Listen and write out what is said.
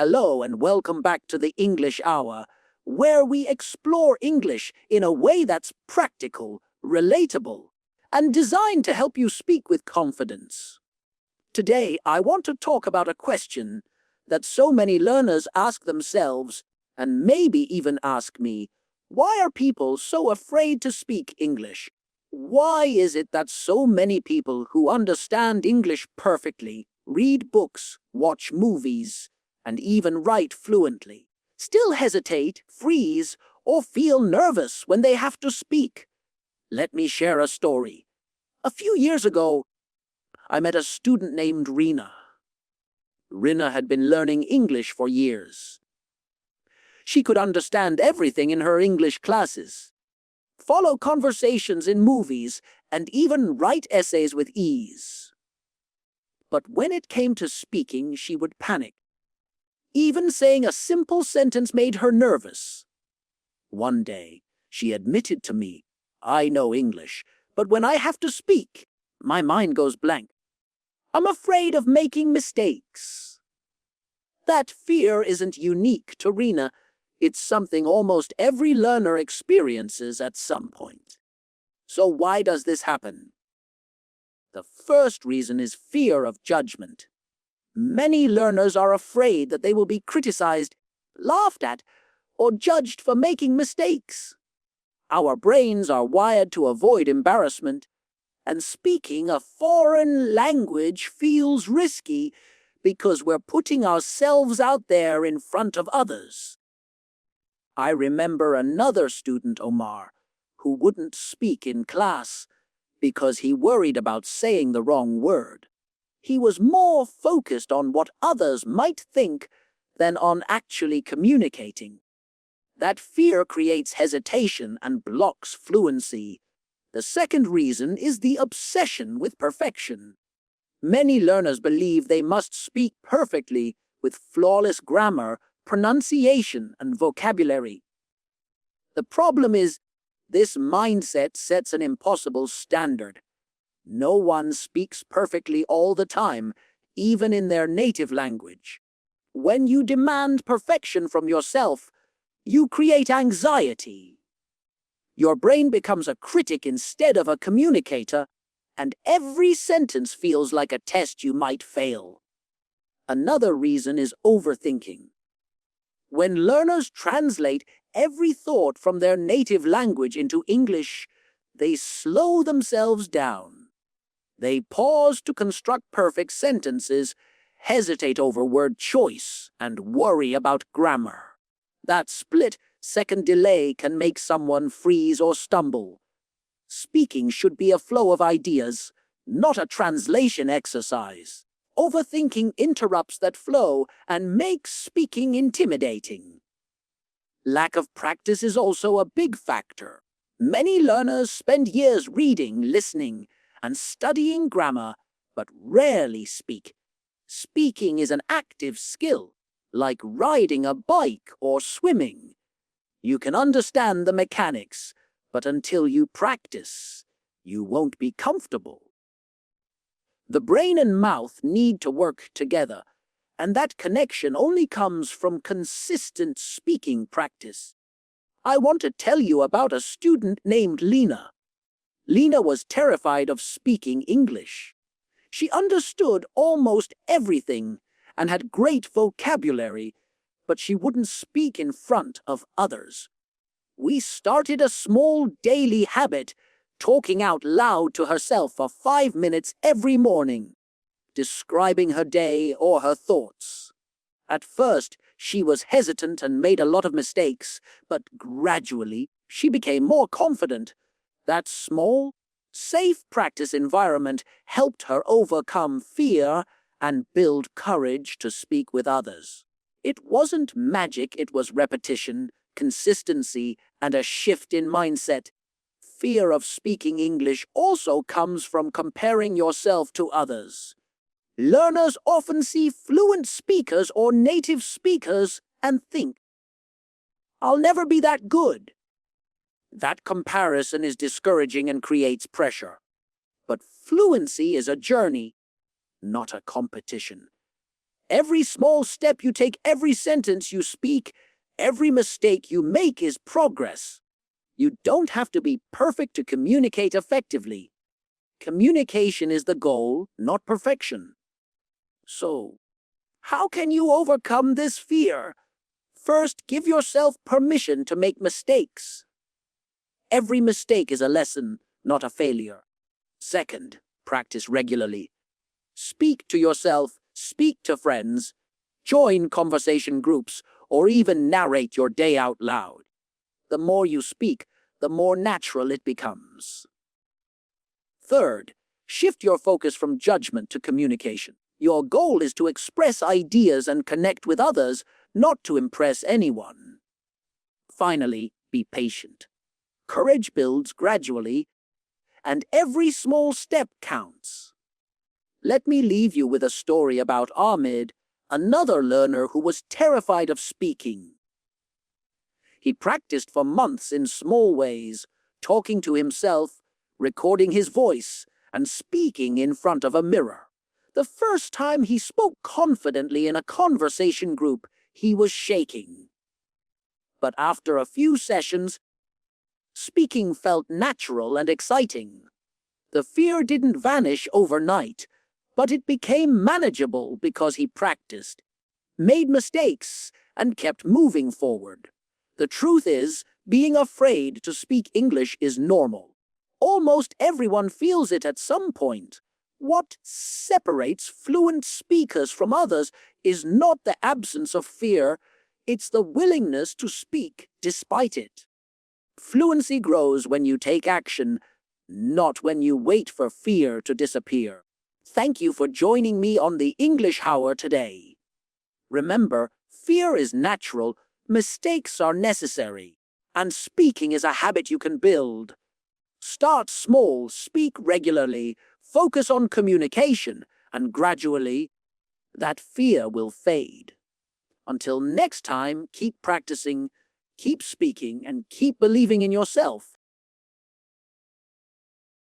Hello and welcome back to the English Hour, where we explore English in a way that's practical, relatable, and designed to help you speak with confidence. Today, I want to talk about a question that so many learners ask themselves, and maybe even ask me: why are people so afraid to speak English? Why is it that so many people who understand English perfectly, read books, watch movies, and even write fluently, still hesitate, freeze, or feel nervous when they have to speak? Let me share a story. A few years ago, I met a student named Rina. Rina had been learning English for years. She could understand everything in her English classes, follow conversations in movies, and even write essays with ease. But when it came to speaking, she would panic. Even saying a simple sentence made her nervous. One day, she admitted to me, "I know English, but when I have to speak, my mind goes blank. I'm afraid of making mistakes." That fear isn't unique to Rina. It's something almost every learner experiences at some point. So why does this happen? The first reason is fear of judgment. Many learners are afraid that they will be criticized, laughed at, or judged for making mistakes. Our brains are wired to avoid embarrassment, and speaking a foreign language feels risky because we're putting ourselves out there in front of others. I remember another student, Omar, who wouldn't speak in class because he worried about saying the wrong word. He was more focused on what others might think than on actually communicating. That fear creates hesitation and blocks fluency. The second reason is the obsession with perfection. Many learners believe they must speak perfectly with flawless grammar, pronunciation, and vocabulary. The problem is, this mindset sets an impossible standard. No one speaks perfectly all the time, even in their native language. When you demand perfection from yourself, you create anxiety. Your brain becomes a critic instead of a communicator, and every sentence feels like a test you might fail. Another reason is overthinking. When learners translate every thought from their native language into English, they slow themselves down. They pause to construct perfect sentences, hesitate over word choice, and worry about grammar. That split-second delay can make someone freeze or stumble. Speaking should be a flow of ideas, not a translation exercise. Overthinking interrupts that flow and makes speaking intimidating. Lack of practice is also a big factor. Many learners spend years reading, listening, and studying grammar, but rarely speak. Speaking is an active skill, like riding a bike or swimming. You can understand the mechanics, but until you practice, you won't be comfortable. The brain and mouth need to work together, and that connection only comes from consistent speaking practice. I want to tell you about a student named Lena. Lena was terrified of speaking English. She understood almost everything and had great vocabulary, but she wouldn't speak in front of others. We started a small daily habit, talking out loud to herself for 5 minutes every morning, describing her day or her thoughts. At first, she was hesitant and made a lot of mistakes, but gradually, she became more confident. That small, safe practice environment helped her overcome fear and build courage to speak with others. It wasn't magic, it was repetition, consistency, and a shift in mindset. Fear of speaking English also comes from comparing yourself to others. Learners often see fluent speakers or native speakers and think, "I'll never be that good." That comparison is discouraging and creates pressure. But fluency is a journey, not a competition. Every small step you take, every sentence you speak, every mistake you make is progress. You don't have to be perfect to communicate effectively. Communication is the goal, not perfection. So, how can you overcome this fear? First, give yourself permission to make mistakes. Every mistake is a lesson, not a failure. Second, practice regularly. Speak to yourself, speak to friends, join conversation groups, or even narrate your day out loud. The more you speak, the more natural it becomes. Third, shift your focus from judgment to communication. Your goal is to express ideas and connect with others, not to impress anyone. Finally, be patient. Courage builds gradually, and every small step counts. Let me leave you with a story about Ahmed, another learner who was terrified of speaking. He practiced for months in small ways, talking to himself, recording his voice, and speaking in front of a mirror. The first time he spoke confidently in a conversation group, he was shaking. But after a few sessions, speaking felt natural and exciting. The fear didn't vanish overnight, but it became manageable because he practiced, made mistakes, and kept moving forward. The truth is, being afraid to speak English is normal. Almost everyone feels it at some point. What separates fluent speakers from others is not the absence of fear, it's the willingness to speak despite it. Fluency grows when you take action, not when you wait for fear to disappear. Thank you for joining me on the English Hour today. Remember, fear is natural, mistakes are necessary, and speaking is a habit you can build. Start small, speak regularly, focus on communication, and gradually, that fear will fade. Until next time, keep practicing, keep speaking, and keep believing in yourself.